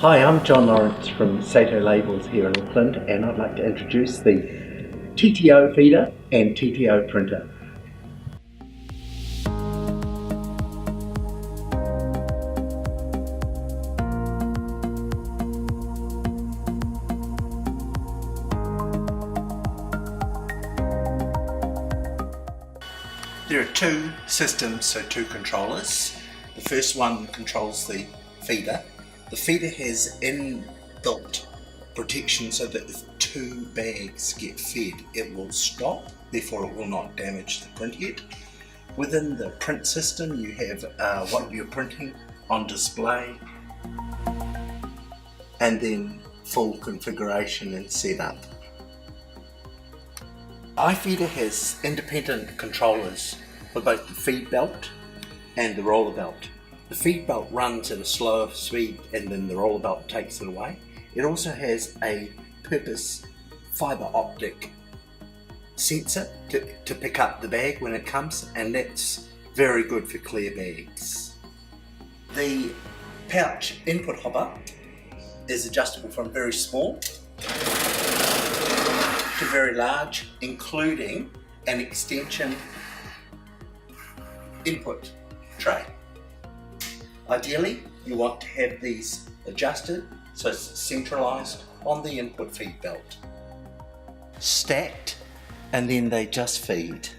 Hi, I'm John Lawrence from Saito Labels here in Auckland, and I'd like to introduce the TTO feeder and TTO printer. There are two systems, so two controllers. The first one controls the feeder. The feeder has inbuilt protection so that if two bags get fed, it will stop, therefore it will not damage the print head. Within the print system, you have what you're printing on display, and then full configuration and setup. iFeed has independent controllers for both the feed belt and the roller belt. The feed belt runs at a slower speed and then the roller belt takes it away. It also has a purpose fibre optic sensor to pick up the bag when it comes, and that's very good for clear bags. The pouch input hopper is adjustable from very small to very large, including an extension input tray. Ideally, you want to have these adjusted so it's centralized on the input feed belt, stacked, and then they just feed.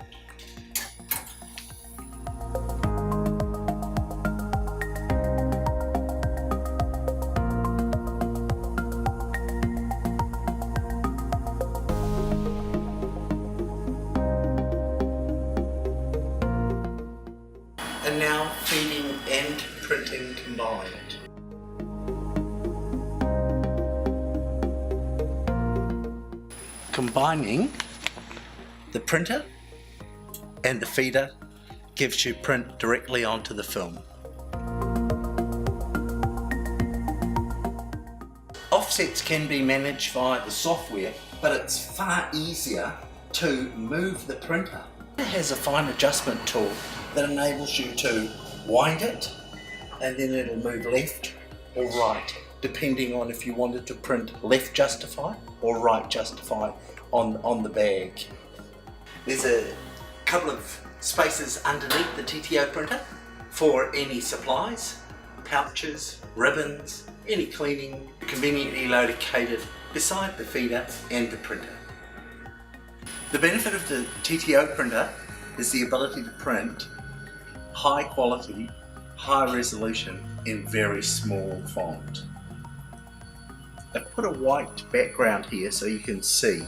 And now feeding and printing combined. Combining the printer and the feeder gives you print directly onto the film. Offsets can be managed via the software, but it's far easier to move the printer. It has a fine adjustment tool that enables you to wind it, and then it'll move left or right, depending on if you wanted to print left justify or right justify on the bag. There's a couple of spaces underneath the TTO printer for any supplies, pouches, ribbons, any cleaning, conveniently located beside the feeder and the printer. The benefit of the TTO printer is the ability to print high quality, high resolution in very small font. I've put a white background here so you can see